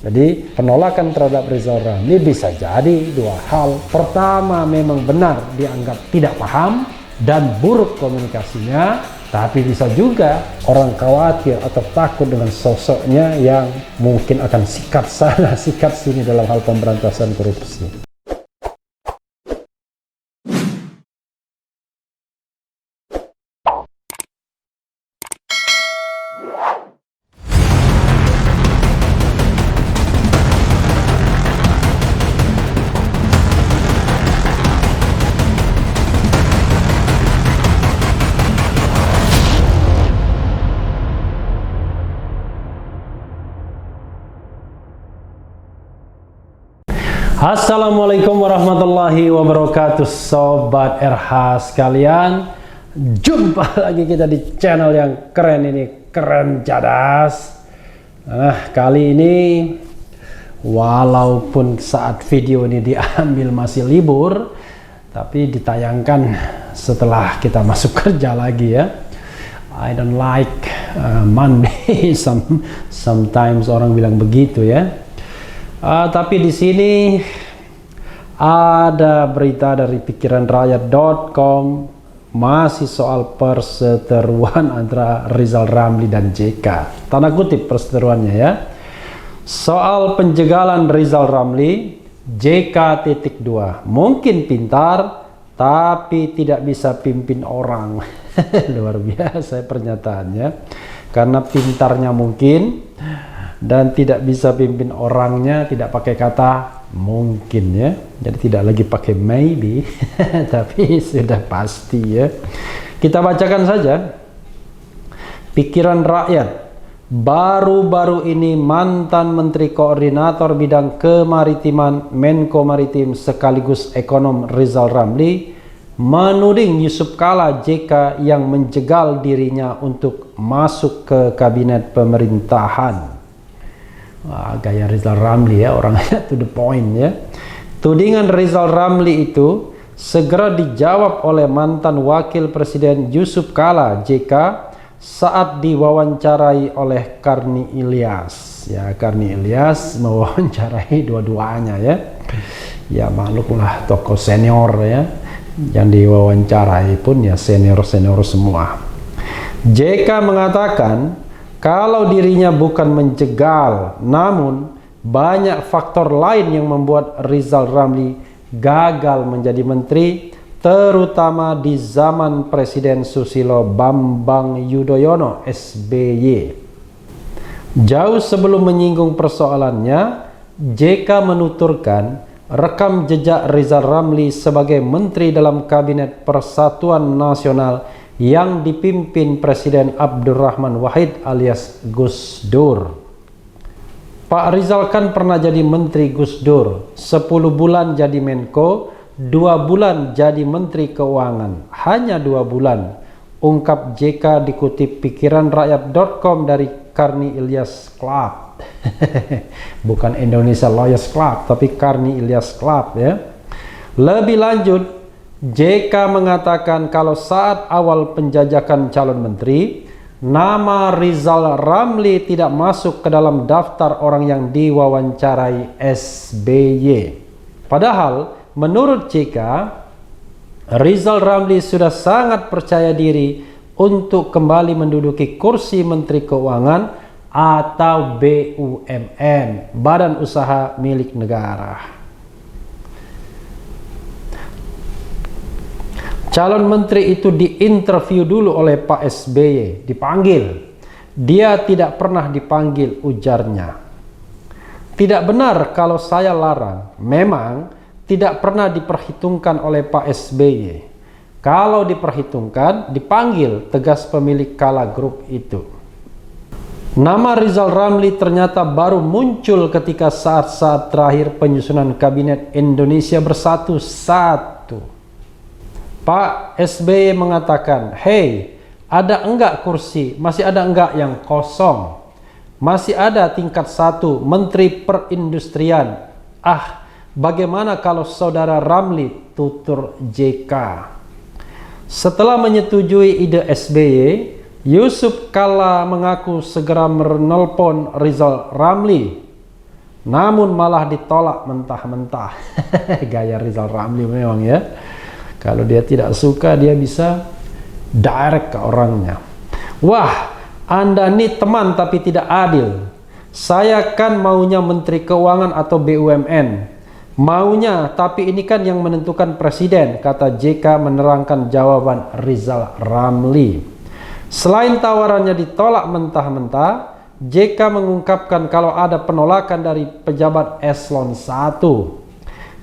Jadi penolakan terhadap Rizal Ramli bisa jadi dua hal. Pertama, memang benar dianggap tidak paham dan buruk komunikasinya, tapi bisa juga orang khawatir atau takut dengan sosoknya yang mungkin akan sikat sana sikat sini dalam hal pemberantasan korupsi. Assalamualaikum warahmatullahi wabarakatuh, Sobat RH sekalian. Jumpa lagi kita di channel yang keren ini, Keren Cadas. Nah, kali ini walaupun saat video ini diambil masih libur, tapi ditayangkan setelah kita masuk kerja lagi ya. I don't like Monday. Sometimes orang bilang begitu ya. Tapi di sini ada berita dari pikiranrakyat.com masih soal perseteruan antara Rizal Ramli dan JK. Tanda kutip perseteruannya ya. Soal penjagalan Rizal Ramli, JK.2 mungkin pintar tapi tidak bisa pimpin orang. Luar biasa pernyataannya. Karena pintarnya mungkin dan tidak bisa pimpin orangnya, tidak pakai kata mungkin ya, jadi tidak lagi pakai maybe tapi sudah pasti ya. Kita bacakan saja Pikiran Rakyat. Baru-baru ini mantan Menteri Koordinator Bidang Kemaritiman Menko Maritim sekaligus ekonom Rizal Ramli menuding Yusuf Kala JK yang menjegal dirinya untuk masuk ke kabinet pemerintahan. Wah, gaya Rizal Ramli ya, orangnya to the point ya. Tudingan Rizal Ramli itu segera dijawab oleh mantan Wakil Presiden Yusuf Kala JK saat diwawancarai oleh Karni Ilyas. Ya, Karni Ilyas mewawancarai dua-duanya ya. Ya maklumlah, tokoh senior ya. Yang diwawancarai pun ya senior-senior semua. JK mengatakan kalau dirinya bukan menjegal, namun banyak faktor lain yang membuat Rizal Ramli gagal menjadi menteri, terutama di zaman Presiden Susilo Bambang Yudhoyono SBY. Jauh sebelum menyinggung persoalannya, JK menuturkan rekam jejak Rizal Ramli sebagai menteri dalam Kabinet Persatuan Nasional yang dipimpin Presiden Abdurrahman Wahid alias Gus Dur. Pak Rizal kan pernah jadi Menteri Gus Dur, 10 bulan jadi Menko, 2 bulan jadi Menteri Keuangan, hanya 2 bulan, ungkap JK dikutip pikiranrakyat.com dari Karni Ilyas Club. Bukan Indonesia Lawyers Club, tapi Karni Ilyas Club ya. Lebih lanjut, JK mengatakan kalau saat awal penjajakan calon menteri, nama Rizal Ramli tidak masuk ke dalam daftar orang yang diwawancarai SBY. Padahal menurut JK, Rizal Ramli sudah sangat percaya diri untuk kembali menduduki kursi Menteri Keuangan atau BUMN, Badan Usaha Milik Negara. Calon menteri itu diinterview dulu oleh Pak SBY, dipanggil. Dia tidak pernah dipanggil, ujarnya. Tidak benar kalau saya larang, memang tidak pernah diperhitungkan oleh Pak SBY. Kalau diperhitungkan, dipanggil, tegas pemilik Kala Group itu. Nama Rizal Ramli ternyata baru muncul ketika saat-saat terakhir penyusunan Kabinet Indonesia Bersatu 1. Pak SBY mengatakan, "Hei, ada enggak kursi? Masih ada enggak yang kosong? Masih ada tingkat 1 Menteri Perindustrian. Ah, bagaimana kalau saudara Ramli?" tutur JK. Setelah menyetujui ide SBY, Yusuf Kala mengaku segera menelpon Rizal Ramli. namun malah ditolak mentah-mentah. Gaya Rizal Ramli memang ya. Kalau dia tidak suka, dia bisa direct ke orangnya. Wah, Anda ini teman tapi tidak adil. Saya kan maunya Menteri Keuangan atau BUMN. Maunya, tapi ini kan yang menentukan presiden, kata JK menerangkan jawaban Rizal Ramli. Selain tawarannya ditolak mentah-mentah, JK mengungkapkan kalau ada penolakan dari pejabat eselon 1.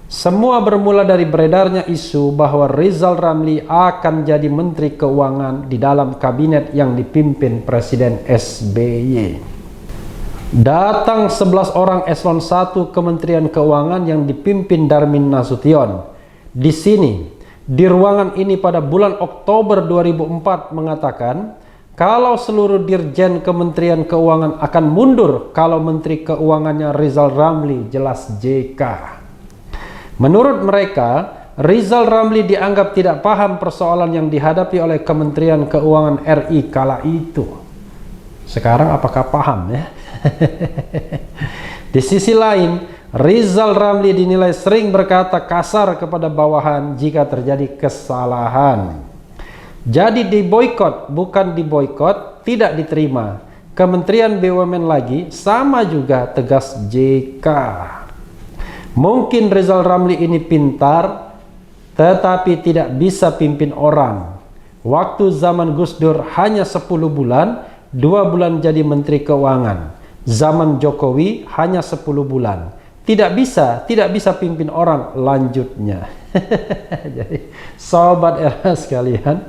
Semua bermula dari beredarnya isu bahwa Rizal Ramli akan jadi Menteri Keuangan di dalam kabinet yang dipimpin Presiden SBY. Datang 11 orang eselon 1 Kementerian Keuangan yang dipimpin Darmin Nasution. Di sini, di ruangan ini pada bulan Oktober 2004 mengatakan kalau seluruh dirjen Kementerian Keuangan akan mundur kalau Menteri Keuangannya Rizal Ramli, jelas JK. Menurut mereka, Rizal Ramli dianggap tidak paham persoalan yang dihadapi oleh Kementerian Keuangan RI kala itu. Sekarang apakah paham ya? Di sisi lain, Rizal Ramli dinilai sering berkata kasar kepada bawahan jika terjadi kesalahan. Jadi diboikot, bukan diboikot, tidak diterima. Kementerian BUMN lagi, sama juga, tegas JK. Mungkin Rizal Ramli ini pintar, tetapi tidak bisa pimpin orang. Waktu zaman Gus Dur hanya 10 bulan, 2 bulan jadi Menteri Keuangan. Zaman Jokowi hanya 10 bulan. Tidak bisa pimpin orang, lanjutnya. Jadi sobat era sekalian,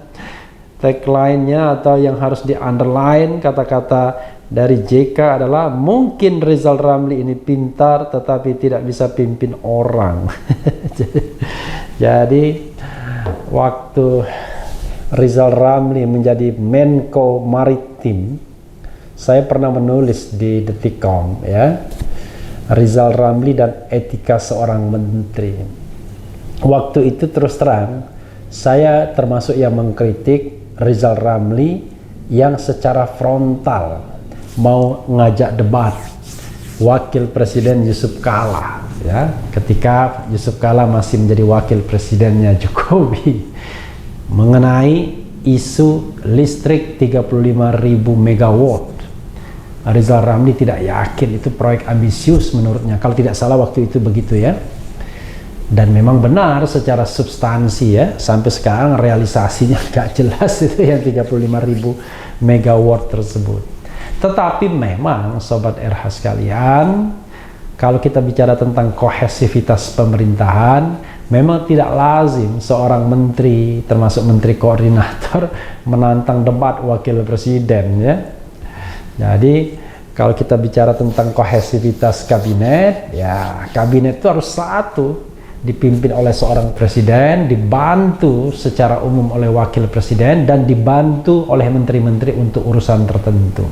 tagline-nya atau yang harus di underline kata-kata dari JK adalah mungkin Rizal Ramli ini pintar tetapi tidak bisa pimpin orang. Jadi waktu Rizal Ramli menjadi Menko Maritim, saya pernah menulis di Detikcom ya, Rizal Ramli dan etika seorang menteri. Waktu itu terus terang saya termasuk yang mengkritik Rizal Ramli yang secara frontal mau ngajak debat Wakil Presiden Yusuf Kala ya, ketika Yusuf Kala masih menjadi wakil presidennya Jokowi, mengenai isu listrik 35.000 megawatt. Rizal Ramli tidak yakin itu proyek ambisius menurutnya, kalau tidak salah waktu itu begitu ya. Dan memang benar secara substansi ya, sampai sekarang realisasinya gak jelas itu yang 35.000 megawatt tersebut. Tetapi memang sobat RH sekalian, kalau kita bicara tentang kohesivitas pemerintahan, memang tidak lazim seorang menteri, termasuk menteri koordinator, menantang debat wakil presiden ya. Jadi kalau kita bicara tentang kohesivitas kabinet, ya kabinet itu harus satu, dipimpin oleh seorang presiden, dibantu secara umum oleh wakil presiden, dan dibantu oleh menteri-menteri untuk urusan tertentu,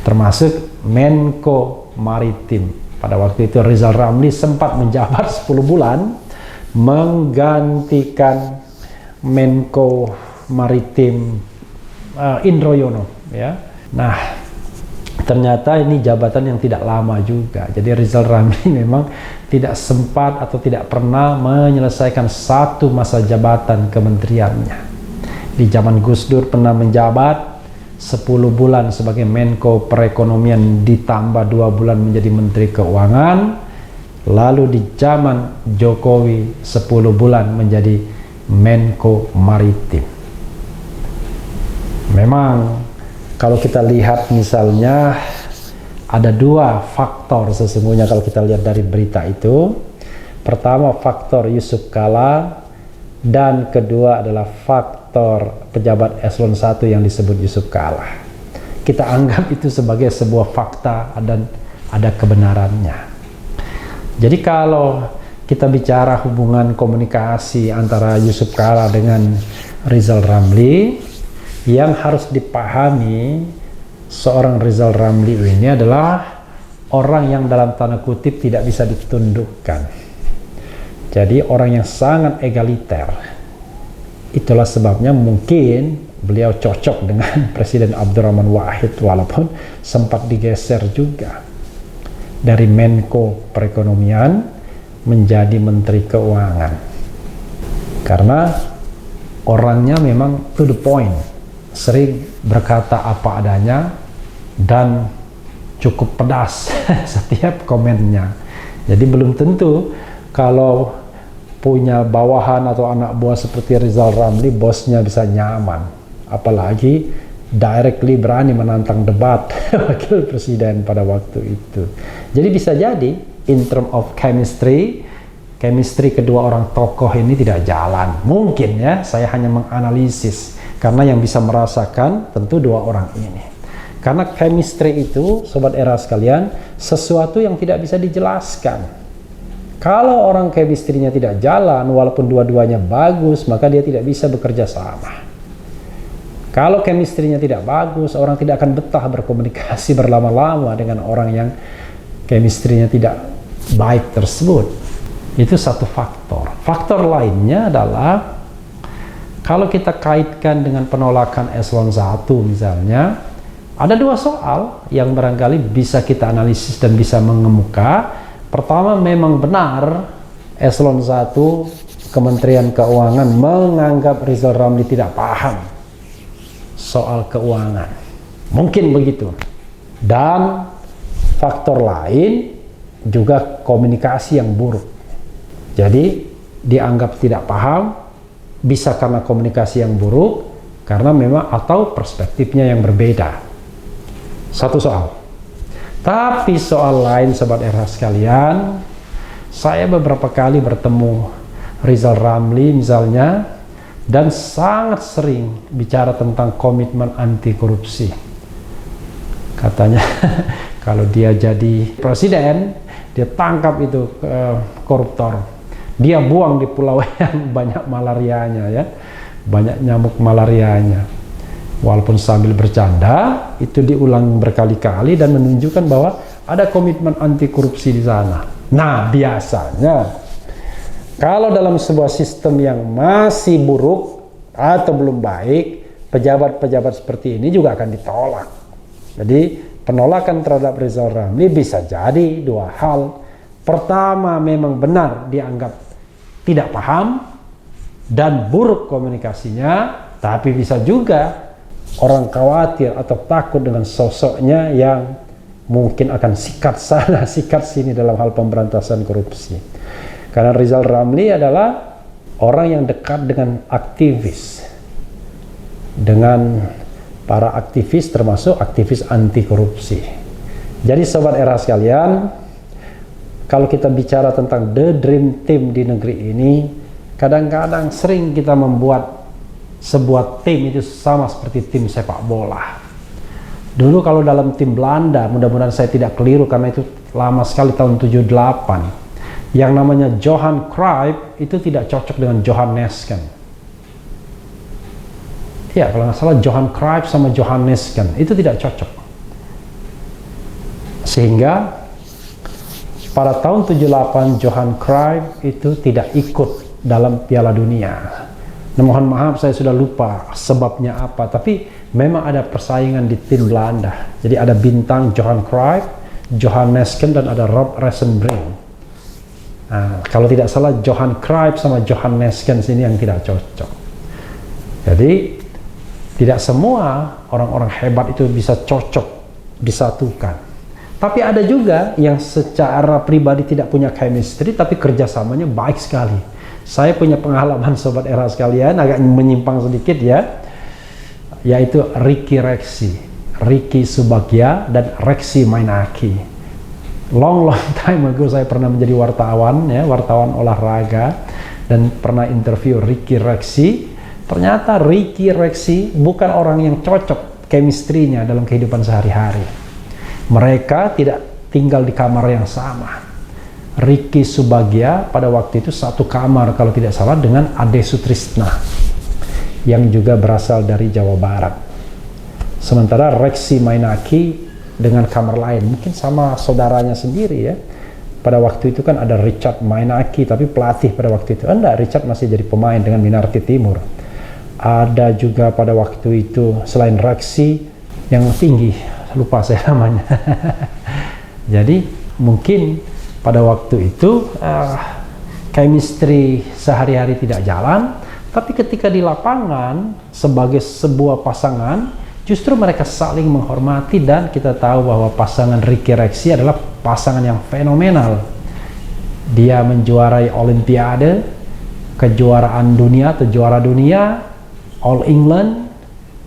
termasuk Menko Maritim. Pada waktu itu Rizal Ramli sempat menjabat 10 bulan menggantikan Menko Maritim Indro Yono ya. Nah, ternyata ini jabatan yang tidak lama juga. Jadi Rizal Ramli memang tidak sempat atau tidak pernah menyelesaikan satu masa jabatan kementeriannya. Di zaman Gus Dur pernah menjabat 10 bulan sebagai Menko Perekonomian ditambah 2 bulan menjadi Menteri Keuangan. Lalu di zaman Jokowi 10 bulan menjadi Menko Maritim. Memang kalau kita lihat misalnya ada 2 faktor sesungguhnya kalau kita lihat dari berita itu. Pertama faktor Yusuf Kala, dan kedua adalah faktor pejabat eselon 1 yang disebut Yusuf Kala. Kita anggap itu sebagai sebuah fakta dan ada kebenarannya. Jadi kalau kita bicara hubungan komunikasi antara Yusuf Kala dengan Rizal Ramli, yang harus dipahami seorang Rizal Ramli ini adalah orang yang dalam tanda kutip tidak bisa ditundukkan. Jadi orang yang sangat egaliter. Itulah sebabnya mungkin beliau cocok dengan Presiden Abdurrahman Wahid walaupun sempat digeser juga. dari Menko Perekonomian menjadi Menteri Keuangan. Karena orangnya memang to the point, sering berkata apa adanya dan cukup pedas setiap komennya. Jadi belum tentu kalau punya bawahan atau anak buah seperti Rizal Ramli, bosnya bisa nyaman. Apalagi directly berani menantang debat wakil presiden pada waktu itu. Jadi bisa jadi in term of chemistry kedua orang tokoh ini tidak jalan. Mungkin ya, saya hanya menganalisis. Karena yang bisa merasakan tentu dua orang ini. Karena chemistry itu, Sobat Era sekalian, sesuatu yang tidak bisa dijelaskan. Kalau orang chemistry-nya tidak jalan, walaupun dua-duanya bagus, maka dia tidak bisa bekerja sama. Kalau chemistry-nya tidak bagus, orang tidak akan betah berkomunikasi berlama-lama dengan orang yang chemistry-nya tidak baik tersebut. Itu satu faktor. Faktor lainnya adalah kalau kita kaitkan dengan penolakan eselon 1 misalnya, ada dua soal yang barangkali bisa kita analisis dan bisa mengemuka. Pertama, memang benar eselon 1 Kementerian Keuangan menganggap Rizal Ramli tidak paham soal keuangan. Mungkin begitu. Dan faktor lain juga komunikasi yang buruk. Jadi dianggap tidak paham, bisa karena komunikasi yang buruk, karena memang atau perspektifnya yang berbeda. Satu soal. Tapi soal lain, Sobat Era sekalian, saya beberapa kali bertemu Rizal Ramli misalnya, dan sangat sering bicara tentang komitmen anti korupsi. Katanya kalau dia jadi presiden, dia tangkap itu koruptor. Dia buang di pulau yang banyak malarianya ya, banyak nyamuk malarianya. Walaupun sambil bercanda, itu diulang berkali-kali dan menunjukkan bahwa ada komitmen anti korupsi di sana. Nah, biasanya kalau dalam sebuah sistem yang masih buruk atau belum baik, pejabat-pejabat seperti ini juga akan ditolak. Jadi penolakan terhadap Rizal Ramli bisa jadi dua hal. Pertama, memang benar dianggap tidak paham dan buruk komunikasinya, tapi bisa juga orang khawatir atau takut dengan sosoknya yang mungkin akan sikat sana, sikat sini dalam hal pemberantasan korupsi. Karena Rizal Ramli adalah orang yang dekat dengan aktivis, dengan para aktivis termasuk aktivis anti korupsi. Jadi Sobat Era sekalian, kalau kita bicara tentang the dream team di negeri ini, kadang-kadang sering kita membuat sebuah tim itu sama seperti tim sepak bola. Dulu kalau dalam tim Belanda, mudah-mudahan saya tidak keliru karena itu lama sekali, tahun 78, yang namanya Johan Cruyff itu tidak cocok dengan Johan Nesken. Ya, kalau nggak salah Johan Cruyff sama Johan Nesken itu tidak cocok. Sehingga pada tahun 78 Johan Cruyff itu tidak ikut dalam Piala Dunia. Nah, mohon maaf saya sudah lupa sebabnya apa, tapi memang ada persaingan di tim Belanda. Jadi ada bintang Johan Cruyff, Johan Nesken, dan ada Rob Resenbrink. Nah, kalau tidak salah Johan Cruyff sama Johan Nesken ini yang tidak cocok. Jadi tidak semua orang-orang hebat itu bisa cocok disatukan. Tapi ada juga yang secara pribadi tidak punya chemistry, tapi kerjasamanya baik sekali. Saya punya pengalaman Sobat Era sekalian, agak menyimpang sedikit ya, yaitu Ricky Rexy, Ricky Subagja, dan Rexy Mainaki. Long time ago saya pernah menjadi wartawan ya, wartawan olahraga, dan pernah interview Ricky Rexy. Ternyata Ricky Rexy bukan orang yang cocok chemistry-nya dalam kehidupan sehari-hari. Mereka tidak tinggal di kamar yang sama. Ricky Subagja pada waktu itu satu kamar kalau tidak salah dengan Ade Sutrisna yang juga berasal dari Jawa Barat. Sementara Rexy Mainaki dengan kamar lain, mungkin sama saudaranya sendiri ya. Pada waktu itu kan ada Richard Mainaki, tapi pelatih pada waktu itu. Enggak, Richard masih jadi pemain dengan Minarti Timur. Ada juga pada waktu itu selain Rexy yang tinggi, lupa saya namanya. Jadi mungkin pada waktu itu chemistry sehari-hari tidak jalan, tapi ketika di lapangan sebagai sebuah pasangan, justru mereka saling menghormati, dan kita tahu bahwa pasangan Ricky Rexy adalah pasangan yang fenomenal. Dia menjuarai Olimpiade, kejuaraan dunia atau juara dunia, All England,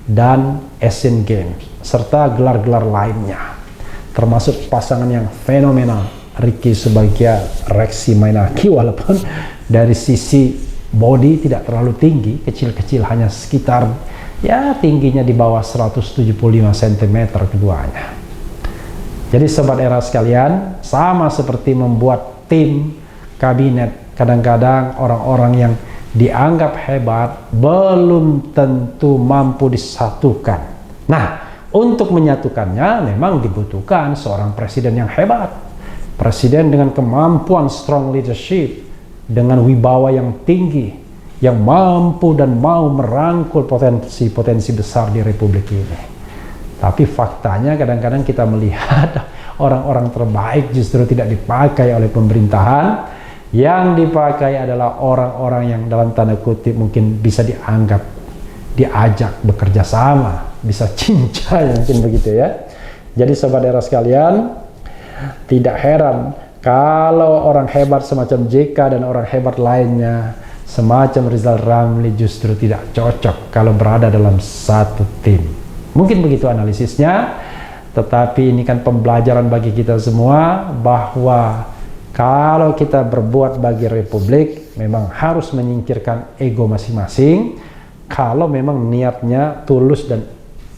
dan Asian Games, serta gelar-gelar lainnya. Termasuk pasangan yang fenomenal, Ricky sebagai Rexy Mainaki, walaupun dari sisi body tidak terlalu tinggi, kecil-kecil, hanya sekitar ya tingginya di bawah 175 cm keduanya. Jadi sobat era sekalian, sama seperti membuat tim kabinet, kadang-kadang orang-orang yang dianggap hebat belum tentu mampu disatukan. Nah, untuk menyatukannya memang dibutuhkan seorang presiden yang hebat, presiden dengan kemampuan strong leadership, dengan wibawa yang tinggi, yang mampu dan mau merangkul potensi-potensi besar di Republik ini. Tapi faktanya kadang-kadang kita melihat orang-orang terbaik justru tidak dipakai oleh pemerintahan. Yang dipakai adalah orang-orang yang dalam tanda kutip mungkin bisa dianggap diajak bekerja sama, bisa cincai mungkin begitu ya. Jadi sobat era sekalian, tidak heran kalau orang hebat semacam JK dan orang hebat lainnya semacam Rizal Ramli justru tidak cocok kalau berada dalam satu tim. Mungkin begitu analisisnya, tetapi ini kan pembelajaran bagi kita semua bahwa kalau kita berbuat bagi Republik memang harus menyingkirkan ego masing-masing kalau memang niatnya tulus dan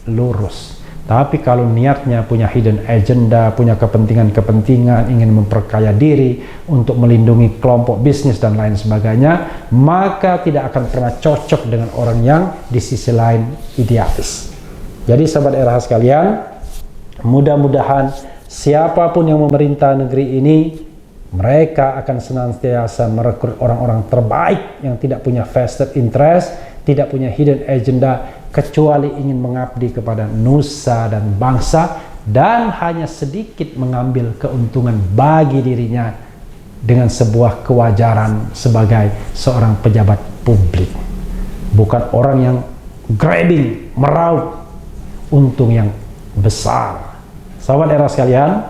lurus. Tapi kalau niatnya punya hidden agenda, punya kepentingan-kepentingan, ingin memperkaya diri untuk melindungi kelompok bisnis dan lain sebagainya, maka tidak akan pernah cocok dengan orang yang di sisi lain idealis. Jadi sahabat era sekalian, mudah-mudahan siapapun yang memerintah negeri ini, mereka akan senantiasa merekrut orang-orang terbaik yang tidak punya vested interest, tidak punya hidden agenda, kecuali ingin mengabdi kepada nusa dan bangsa, dan hanya sedikit mengambil keuntungan bagi dirinya dengan sebuah kewajaran sebagai seorang pejabat publik. Bukan orang yang grabbing, meraup untung yang besar. Sahabat era sekalian,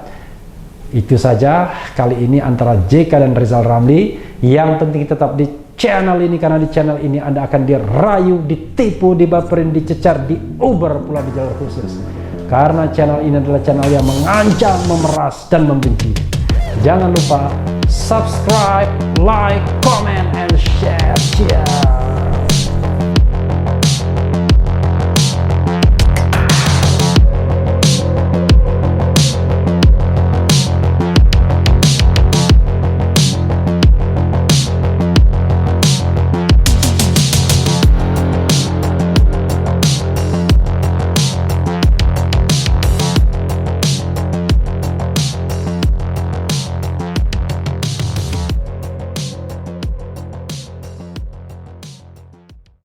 itu saja kali ini antara JK dan Rizal Ramli. Yang penting tetap di channel ini, karena di channel ini Anda akan dirayu, ditipu, dibaperin, dicecar, diuber pula di jalur khusus. Karena channel ini adalah channel yang mengancam, memeras, dan membenci. Jangan lupa subscribe, like, comment, and share.